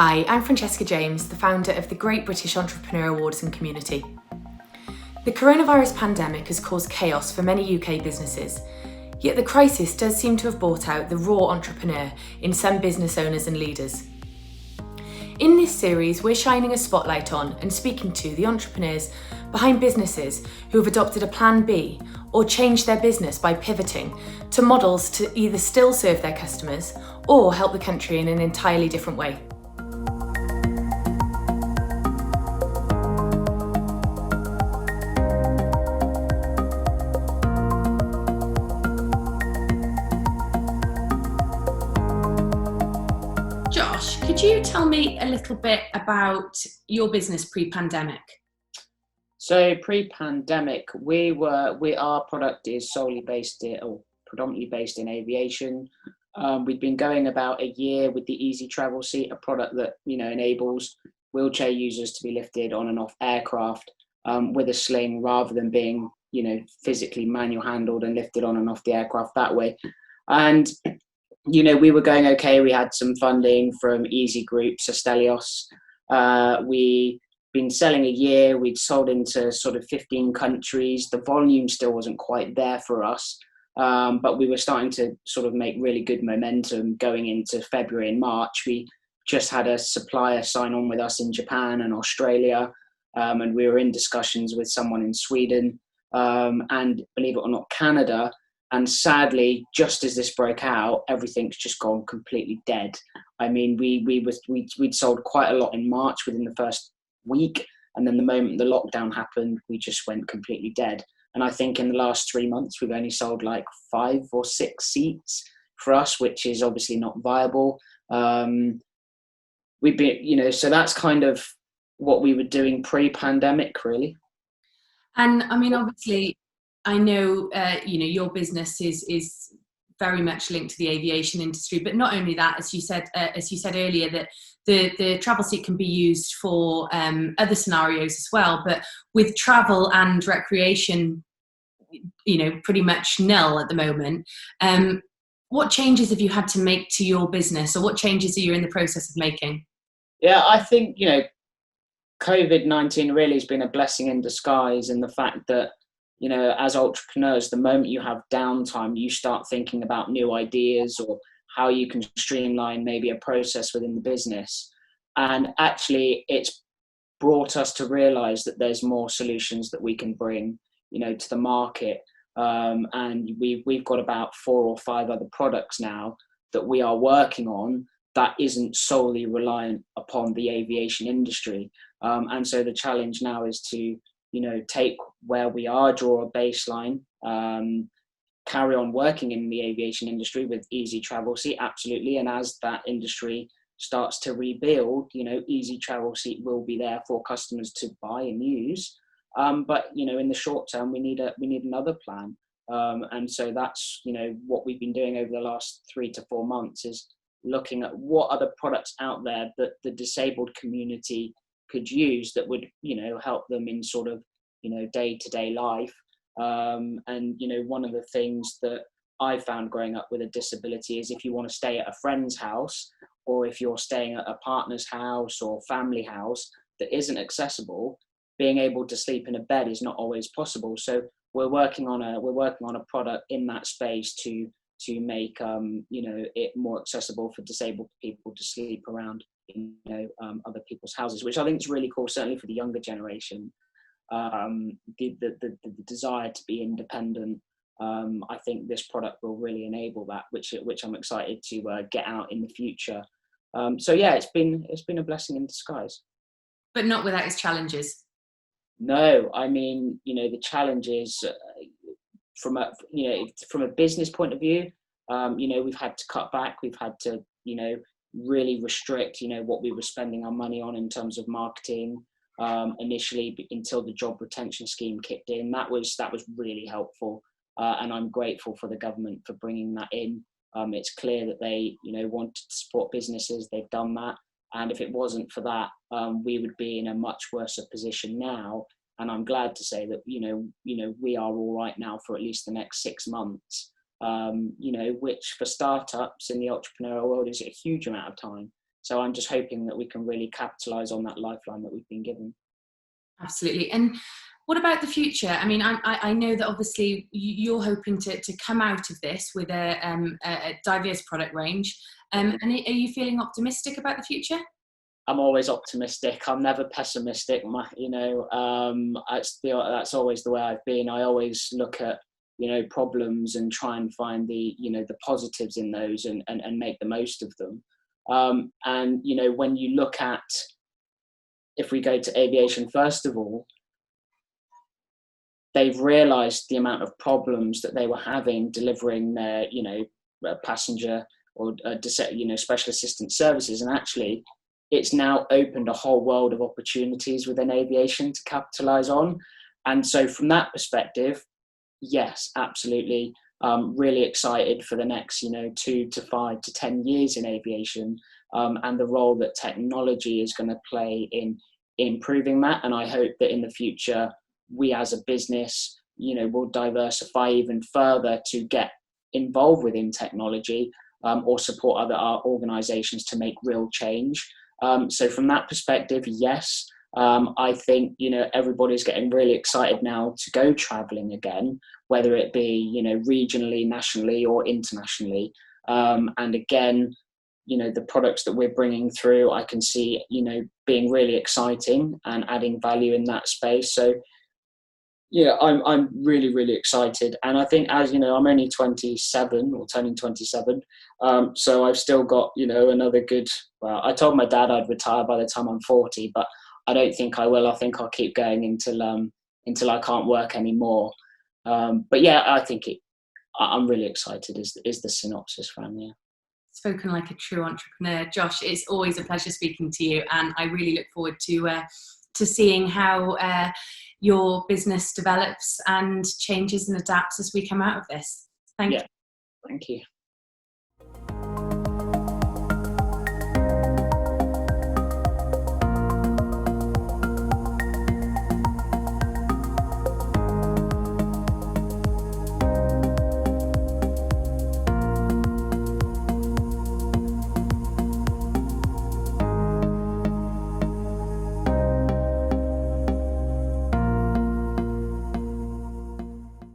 Hi, I'm Francesca James, the founder of the Great British Entrepreneur Awards and Community. The coronavirus pandemic has caused chaos for many UK businesses, yet the crisis does seem to have brought out the raw entrepreneur in some business owners and leaders. In this series, we're shining a spotlight on and speaking to the entrepreneurs behind businesses who have adopted a plan B or changed their business by pivoting to models to either still serve their customers or help the country in an entirely different way. Josh, could you tell me a little bit about your business pre-pandemic? So pre-pandemic, our product is solely based or predominantly based in aviation. We'd been going about a year with the Easy Travel Seat, a product that enables wheelchair users to be lifted on and off aircraft with a sling rather than being physically manual handled and lifted on and off the aircraft that way. And we were going okay. We had some funding from Easy Group, Stelios. We'd been selling a year. We'd sold into sort of 15 countries. The volume still wasn't quite there for us, but we were starting to sort of make really good momentum going into February and March. We just had a supplier sign on with us in Japan and Australia, and we were in discussions with someone in Sweden, and believe it or not, Canada. And sadly, just as this broke out, everything's just gone completely dead. I mean, we'd sold quite a lot in March within the first week, and then the moment the lockdown happened, we just went completely dead. And I think in the last 3 months, we've only sold like 5 or 6 seats for us, which is obviously not viable. We've been, so that's kind of what we were doing pre-pandemic, really. And I mean, obviously, I know, your business is very much linked to the aviation industry, but not only that, as you said earlier, that the travel seat can be used for other scenarios as well. But with travel and recreation, pretty much nil at the moment. What changes have you had to make to your business, or what changes are you in the process of making? Yeah, I think COVID-19 really has been a blessing in disguise in the fact that, as entrepreneurs, the moment you have downtime, you start thinking about new ideas or how you can streamline maybe a process within the business. And actually, it's brought us to realize that there's more solutions that we can bring, to the market. And we've got about 4 or 5 other products now that we are working on that isn't solely reliant upon the aviation industry. And so the challenge now is to take where we are, draw a baseline, carry on working in the aviation industry with Easy Travel Seat, absolutely. And as that industry starts to rebuild, Easy Travel Seat will be there for customers to buy and use. But in the short term, we need another plan. And so that's what we've been doing over the last 3 to 4 months is looking at what other products out there that the disabled community could use that would help them in sort of day-to-day life. And one of the things that I found growing up with a disability is if you want to stay at a friend's house, or if you're staying at a partner's house or family house that isn't accessible, being able to sleep in a bed is not always possible. So we're working on a product in that space to make it more accessible for disabled people to sleep around other people's houses, which I think is really cool, certainly for the younger generation. The desire to be independent. I think this product will really enable that, which I'm excited to get out in the future. So yeah, it's been a blessing in disguise. But not without its challenges. No, I mean, the challenges from a business point of view, we've had to cut back. We've had to, really restrict, what we were spending our money on in terms of marketing initially until the job retention scheme kicked in. That was really helpful. And I'm grateful for the government for bringing that in. It's clear that they, wanted to support businesses. They've done that. And if it wasn't for that, we would be in a much worse position now. And I'm glad to say that, we are all right now for at least the next 6 months. Which for startups in the entrepreneurial world is a huge amount of time. So I'm just hoping that we can really capitalize on that lifeline that we've been given. Absolutely. And what about the future? I mean, I know that obviously you're hoping to come out of this with a diverse product range. And are you feeling optimistic about the future? I'm always optimistic. I'm never pessimistic. That's always the way I've been. I always look at, problems and try and find the positives in those and make the most of them. And when you look at, if we go to aviation first of all, they've realised the amount of problems that they were having delivering their, passenger or special assistance services, and actually it's now opened a whole world of opportunities within aviation to capitalise on. And so from that perspective, yes, absolutely. Really excited for the next, 2 to 5 to 10 years in aviation, and the role that technology is going to play in improving that. And I hope that in the future, we as a business, will diversify even further to get involved within technology, or support other organisations to make real change. So from that perspective, yes, I think, everybody's getting really excited now to go traveling again, whether it be, regionally, nationally or internationally. And again, the products that we're bringing through, I can see, being really exciting and adding value in that space. So yeah, I'm really, really excited. And I think, as I'm only 27 or turning 27. So I've still got, another good, well, I told my dad I'd retire by the time I'm 40, but I don't think I will. I think I'll keep going until I can't work anymore. But yeah, I think I'm really excited is the synopsis, Fran. Yeah. Spoken like a true entrepreneur. Josh, it's always a pleasure speaking to you, and I really look forward to seeing how your business develops and changes and adapts as we come out of this. Thank you. Thank you.